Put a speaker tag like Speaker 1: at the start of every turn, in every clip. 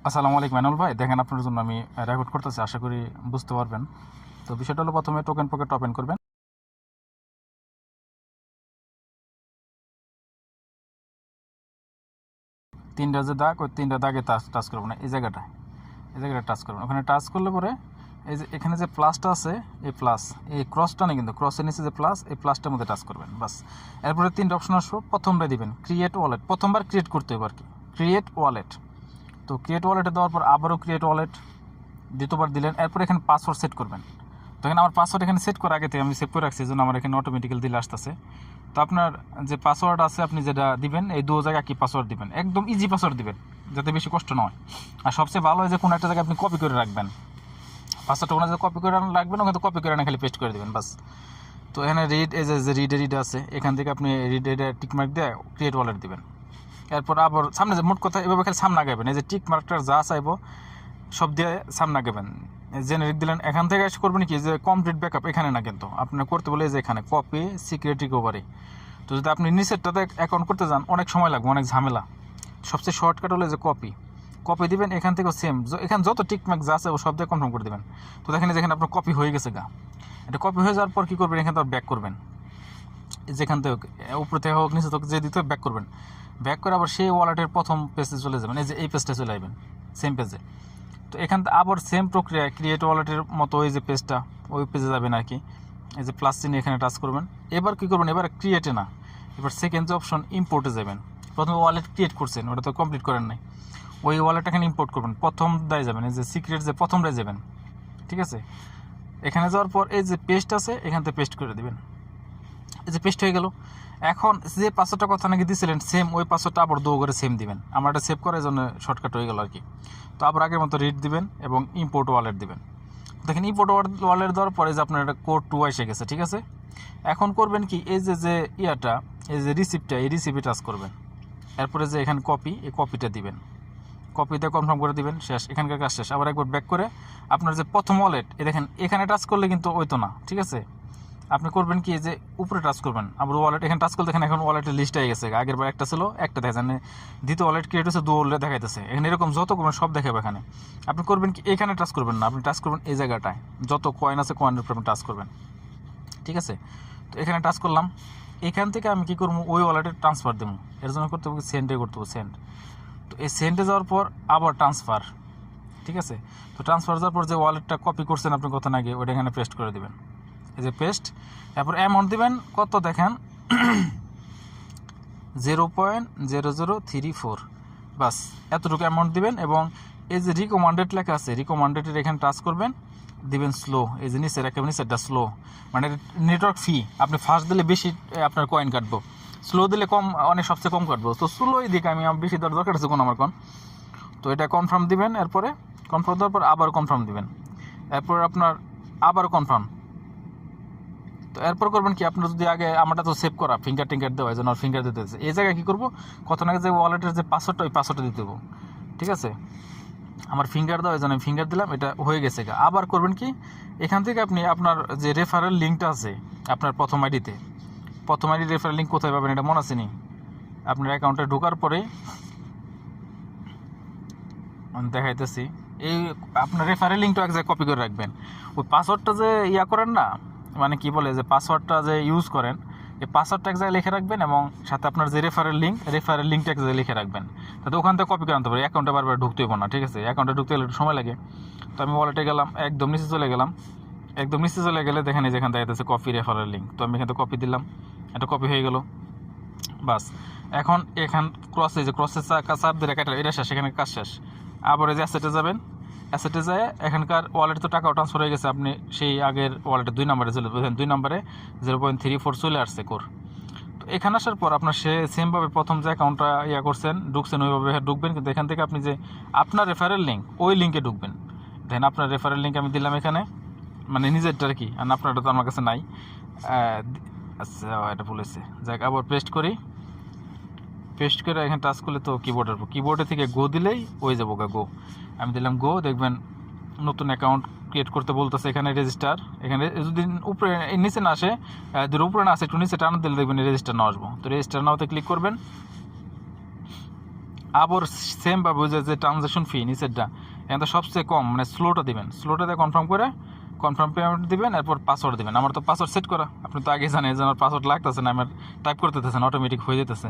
Speaker 1: আসসালামু আলাইকুম ম্যানুল ভাই, দেখেন আপনার জন্য আমি রেকর্ড করতেছি, আশা করি বুঝতে পারবেন। তো বিষয়টা হলো, প্রথমে টোকেন পকেট ওপেন করবেন। তিনটা যে দাগ, ওই তিনটা দাগে টাচ করবেন না, এই জায়গাটা টাচ করবেন। ওখানে টাচ করলে পরে এই যে এখানে যে প্লাসটা আছে, এই প্লাস, এই ক্রসটা নেই কিন্তু, ক্রসের নিচে যে প্লাস, এই প্লাসটার মধ্যে টাচ করবেন বাস। এরপরে তিনটা অপশন আসবো, প্রথমটা দিবেন ক্রিয়েট ওয়ালেট, প্রথমবার ক্রিয়েট করতে হবে আর কি, ক্রিয়েট ওয়ালেট। তো ক্রিয়েট ওয়ালেটে দেওয়ার পর আবারও ক্রিয়েট ওয়ালেট দ্বিতীয়বার দিলেন। এরপর এখানে পাসওয়ার্ড সেট করবেন। তো এখানে আমার পাসওয়ার্ড এখানে সেট করা আগে থেকে আমি সেভ করে রাখছি, এই জন্য আমার এখানে অটোমেটিক্যালি দিলে আসতেছে। তো আপনার যে পাসওয়ার্ড আছে, আপনি যেটা দিবেন, এই দু জায়গায় কি পাসওয়ার্ড দিবেন, একদম ইজি পাসওয়ার্ড দিবেন, যাতে বেশি কষ্ট নয়। আর সবচেয়ে ভালো হয় যে কোনো একটা জায়গায় আপনি কপি করে রাখবেন পাসওয়ার্ডটা, ওখানে যে কপি করে রাখবেন, ওখানে কপি করে না খালি পেস্ট করে দেবেন বাস। তো এখানে রিড, এই যে রিড আছে, এখান থেকে আপনি রিড টিকমার্ক দিয়ে ক্রিয়েট ওয়ালেট দিবেন। এরপর আবার সামনে যে মোট কথা, এভাবে খালি সামনে আগাবেন, এই যে টিক মার্কটা যা চাইবো সব দিয়ে সামনে আগাবেন। জেনারিক দিলেন, এখান থেকে এসে করবেন কি, যে কমপ্লিট ব্যাকআপ এখানে না, কিন্তু আপনার করতে বলে যে এখানে কপি সিক্রেট রিকভারি। তো যদি আপনি নিচেরটাতে অ্যাকাউন্ট করতে যান, অনেক সময় লাগবে, অনেক ঝামেলা। সবচেয়ে শর্টকাট হলো যে কপি দিবেন, এখান থেকেও সেম, এখানে যত টিকমার্ক যা আছে ও সব দিয়ে কনফার্ম করে দেবেন। তো দেখেন যেখানে আপনার কপি হয়ে গেছে গা, এটা কপি হয়ে যাওয়ার পর কী করবেন, এখান থেকে ব্যাক করবেন, যেখান থেকে উপরে থেকে হোক নিচে থেকে যে দিতে ব্যাক করবেন। ব্যাক করে আবার সেই ওয়ালেটের প্রথম পেজে চলে যাবেন, এই যে এই পেজটা চলে আসবেন, সেম পেজে। তো এখান থেকে আবার সেম প্রক্রিয়া, ক্রিয়েট ওয়ালেটের মতো ওই যে পেজটা, ওই পেজে যাবেন আর কি। এই যে প্লাস চিহ্ন এখানে টাচ করবেন। এবার কী করবেন, এবার ক্রিয়েটে না, এবার সেকেন্ড যে অপশন ইম্পোর্টে যাবেন। প্রথমে ওয়ালেট ক্রিয়েট করছেন, ওটা তো কমপ্লিট করেন নাই, ওই ওয়ালেট এখানে ইম্পোর্ট করবেন, প্রথম দায় যাবেন, এই যে সিক্রেট যে প্রথমটায় যাবেন, ঠিক আছে। এখানে যাওয়ার পর এই যে পেস্ট আছে, এখান থেকে পেস্ট করে দেবেন। এই যে পেস্ট হয়ে গেল। এখন যে পাসওয়ার্ডটা কথা নাকি দিয়েছিলেন সেম, ওই পাসওয়ার্ডটা আবার দো করে সেম দিবেন। আমরা এটা সেভ করার জন্য শর্টকাট হয়ে গেল আর কি। তো আবার আগের মতো রিড দিবেন এবং ইম্পোর্ট ওয়ালেট দিবেন। দেখেন ইম্পোর্ট ওয়ালেট দেওয়ার পরে যে আপনার একটা কোড 2 এসে গেছে, ঠিক আছে। এখন করবেন কি, এই যে ইয়াটা, এই যে রিসিপ্টটা, এই রিসিপ্টে টাচ করবেন। এরপরে যে এখানে কপি, এই কপিটা দিবেন, কপিতে কনফার্ম করে দিবেন, শেষ, এখানকার কাজ শেষ। আবার একবার ব্যাক করে আপনার যে প্রথম ওয়ালেট, এই দেখেন এখানে টাচ করলে কিন্তু ওই তো না, ঠিক আছে। আপনি করবেন কি, যে উপরে টাচ করবেন, আবার ওয়ালেট এখানে টাচ করলে দেখেন এখন ওয়ালেটের লিস্ট হয়ে গেছে, আগের বার একটা ছিল, একটা দেখা যায়, দ্বিতীয় ওয়ালেট ক্রিয়েট হচ্ছে, দু ওয়ালেট দেখাইতেছে এখানে, এরকম যত করবেন সব দেখাবে এখানে। আপনি করবেন কি, এখানে টাচ করবেন না, আপনি টাচ করবেন এই জায়গাটায়, যত কয়েন আছে কয়েনের উপর আপনি টাচ করবেন, ঠিক আছে। তো এখানে টাচ করলাম। এখান থেকে আমি কী করবো, ওই ওয়ালেটে ট্রান্সফার দেবো, এর জন্য করতে হবে সেন্ডে করতে হবে, সেন্ড। তো এই সেন্ডে যাওয়ার পর আবার ট্রান্সফার, ঠিক আছে। তো ট্রান্সফার যাওয়ার পর যে ওয়ালেটটা কপি করছেন আপনি কত আগে, ওইটা এখানে পেস্ট করে দেবেন, এই যে পেস্ট। তারপর অ্যামাউন্ট দেবেন কত, দেখেন 0.0034, বাস এতটুকু অ্যামাউন্ট দিবেন। এবং এই যে রিকমান্ডেড লেখা আছে, রিকমান্ডেডের এখানে টাচ করবেন, দিবেন স্লো, এই যে নিচের একেবারে নিচেরটা স্লো, মানে নেটওয়ার্ক ফি, আপনি ফাস্ট দিলে বেশি আপনার কয়েন কাটবো, স্লো দিলে কম, অনেক সবচেয়ে কম কাটবো। তো স্লোই দিকে আমি বেশি দেওয়ার দরকার আছে কোন আমার কোন। তো এটা কনফার্ম দিবেন, এরপরে কনফার্ম দেওয়ার পর আবার কনফার্ম দিবেন, এরপর আপনার আবার কনফার্ম। তো এরপর করবেন কি, আপনার যদি আগে, আমারটা তো সেভ করা, ফিঙ্গার টিঙ্গার দেওয়া, এই জন্য ফিঙ্গার দিতে হচ্ছে। এই জায়গায় কী করবো, কত নাকি যে ওয়ালেটের যে পাসওয়ার্ডটা, ওই পাসওয়ার্ডটা দিতে দেবো, ঠিক আছে। আমার ফিঙ্গার দেওয়া, এই জন্য আমি ফিঙ্গার দিলাম, এটা হয়ে গেছে। আবার করবেন কি, এখান থেকে আপনি আপনার যে রেফারেল লিঙ্কটা আছে আপনার প্রথম আইডিতে, প্রথম আইডি রেফারেল লিঙ্ক কোথায় পাবেন এটা মনে আছে নি, আপনার অ্যাকাউন্টে ঢোকার পরে দেখাইতেছি, এই আপনার রেফারেল লিঙ্কটা এক জায়গায় কপি করে রাখবেন। ওই পাসওয়ার্ডটা যে ইয়া করেন না, মানে কি বলে, যে পাসওয়ার্ডটা যে ইউজ করেন, এই পাসওয়ার্ডটা এক জায়গায় লিখে রাখবেন, এবং সাথে আপনার যে রেফারেল লিঙ্কটা এক জায়গায় লিখে রাখবেন, তাতে ওখান থেকে কপি করে আনতে পারে, অ্যাকাউন্টে বারবার ঢুকতে হবে না, ঠিক আছে। অ্যাকাউন্টে ঢুকতে গেলে একটু সময় লাগে। তো আমি ওয়ালেটে গেলাম, একদম নিচে চলে গেলাম, একদম নিচে চলে গেলে দেখেন এই যেখান দেখাইতেছে কপি রেফারেল লিঙ্ক, তো আমি এখান থেকে কপি দিলাম, এটা কপি হয়ে গেল, বাস। এখন ক্রসে যে ক্রসের চাপ দিয়ে কাটলে এটা শেষ, এখানে কাজ শেষ। আবার এই যে অ্যাসেটে যাবেন, অ্যাসেটে যায় এখানকার ওয়ালেটে তো টাকাও ট্রান্সফার হয়ে গেছে, আপনি সেই আগের ওয়ালেটে 2 নম্বরে চলে যাবেন, 2 নম্বরে 0.34 চলে আসছে কোর। তো এখানে আসার পর আপনার সেমভাবে প্রথম যে অ্যাকাউন্টটা ঢুকছেন ওইভাবে ঢুকবেন, কিন্তু এখান থেকে আপনি যে আপনার রেফারেল লিঙ্ক, ওই লিঙ্কে ঢুকবেন। দেখেন আপনার রেফারেল লিঙ্ক আমি দিলাম এখানে, মানে নিজেরটা আর কি, আর আপনারটা তো আমার কাছে নাই। আচ্ছা, এটা বলেছে, যাক আবার পেস্ট করে এখানে টাচ করলে তো কিবোর্ডে থেকে গো দিলেই হয়ে যাবো গো। আমি দিলাম গো, দেখবেন নতুন অ্যাকাউন্ট ক্রিয়েট করতে বলতেছে, এখানে রেজিস্টার, এখানে যদি উপরে নিচে না আসে, যদি উপরে না আসে একটু নিচে টান দিলে দেখবেন রেজিস্টার না আসবো। তো রেজিস্টার নাওতে ক্লিক করবেন, আবার সেম ভাবে ওই যে ট্রানজাকশন ফি নিচেরটা এখানে তো সবচেয়ে কম মানে স্লোটা দিবেন, স্লোটা দিয়ে কনফার্ম করে কনফার্ম পেমেন্ট দিবেন, এরপর পাসওয়ার্ড দিবেন। আমার তো পাসওয়ার্ড সেট করা, আপনি তো আগে জানেন যে আমার পাসওয়ার্ড লাগতেছে না, আমার টাইপ করতেছেন অটোমেটিক হয়ে যেতেছে।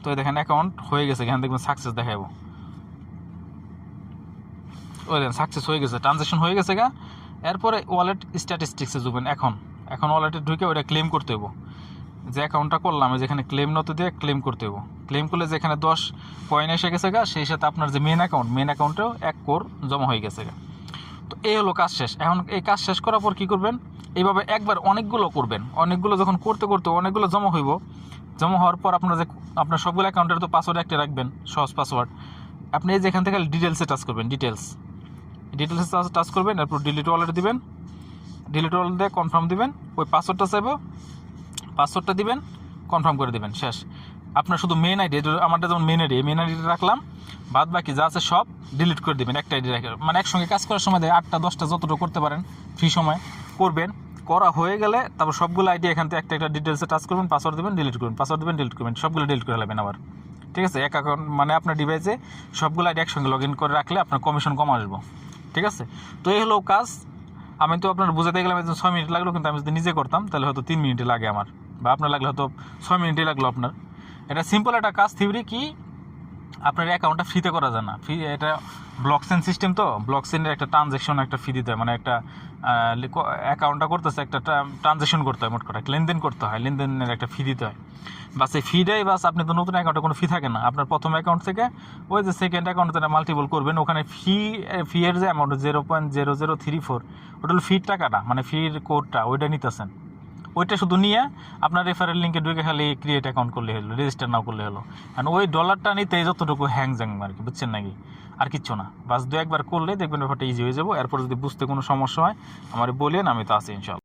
Speaker 1: তো দেখেন অ্যাকাউন্ট হয়ে গেছে, এখানে দেখবেন সাকসেস দেখাবো, ওই দেখেন সাকসেস হয়ে গেছে, ট্রানজাকশন হয়ে গেছে গা। এরপরে ওয়ালেট স্ট্যাটিস্টিক্সে যাবেন, এখন ওয়ালেটে ঢুকে ওইটা ক্লেম করতে হবো, যে অ্যাকাউন্টটা করলাম যেখানে ক্লেম নত দিয়ে ক্লেম করতে হবো। ক্লেম করলে যেখানে 10 কয়েন এসে গেছে গা, সেই সাথে আপনার যে মেন অ্যাকাউন্টেও 1 কোর জমা হয়ে গেছে গা। তো এই হলো কাজ শেষ। এখন এই কাজ শেষ করার পর কী করবেন, এইভাবে একবার অনেকগুলো করবেন, অনেকগুলো যখন করতে করতে অনেকগুলো জমা হইব, জমা হওয়ার পর আপনার সবগুলো অ্যাকাউন্টের তো পাসওয়ার্ড একটা রাখবেন, সহজ পাসওয়ার্ড। আপনি এই যেখান থেকে ডিটেলসে টাচ করবেন, ডিটেলসে টাচ করবেন, এরপর ডিলিট ওয়ালেট দিবেন, ডিলিট ওয়ালেট দিয়ে কনফার্ম দিবেন, ওই পাসওয়ার্ডটা চাইব, পাসওয়ার্ডটা দিবেন, কনফার্ম করে দিবেন, শেষ। আপনার শুধু মেন আইডি, আমারটা যেমন মেন আইডিটা রাখলাম, বাদ বাকি যা আছে সব ডিলিট করে দেবেন, একটা আইডি রাখে। মানে একসঙ্গে কাজ করার সময় 8টা 10টা যতটুকু করতে পারেন ফ্রি সময় করবেন। করা হয়ে গেলে তারপর সবগুলো আইডি এখান থেকে একটা ডিটেলসে টাচ করবেন, পাসওয়ার্ড দেবেন, ডিলিট করবেন, পাসওয়ার্ড দেবেন, ডিলিট করবেন, সবগুলো ডিলিট করে নেবেন আবার। ঠিক আছে, এক অ্যাকাউন্ট মানে আপনার ডিভাইসে সবগুলো আইডি একসঙ্গে লগ ইন করে রাখলে আপনার কমিশন কম আসবো। ঠিক আছে, তো এই হলো কাজ। আমি তো আপনার বুঝাতে গেলাম 6 মিনিট লাগলো, কিন্তু আমি যদি নিজে করতাম তাহলে হয়তো 3 মিনিটে লাগে আমার, বা আপনার লাগলে হয়তো 6 মিনিটই লাগলো আপনার। এটা সিম্পল একটা কাজ। থিওরি কি, আপনার অ্যাকাউন্টটা ফ্রিতে করা যায় না, ফ্রি এটা ব্লকচেন সিস্টেম, তো ব্লকচেনের একটা ট্রানজ্যাকশন একটা ফি দিতে হয়, মানে একটা অ্যাকাউন্টটা করতেছে একটা ট্রানজ্যাকশন করতে হয়, মোট কথা লেনদেন করতে হয়, লেনদেনের একটা ফি দিতে হয়। বাস এই ফিটাই বাস, আপনি তো নতুন অ্যাকাউন্টে কোনো ফি থাকে না, আপনার প্রথম অ্যাকাউন্ট থেকে ওই যে সেকেন্ড অ্যাকাউন্টে মাল্টিপল করবেন, ওখানে ফি এর যে অ্যামাউন্ট 0.0034, ওটা হলো ফির টাকাটা, মানে ফির কোডটা ওইটা নিতেছেন, ওইটা শুধু নিয়ে আপনার রেফারেল লিঙ্কে ঢুকে খালি ক্রিয়েট অ্যাকাউন্ট করলে হলো, রেজিস্টার নাও করলে হলো। কারণ ওই ডলারটা নিতে যতটুকু হ্যাংজ্যাং আর কি, বুঝছেন নাকি, আর কিচ্ছু না। বাস 2-1 বার করলে দেখবেন ব্যাপারটা ইজি হয়ে যাবো। এরপর যদি বুঝতে কোনো সমস্যা হয় আমার বলেন, আমি তো আছি ইনশাল্লাহ।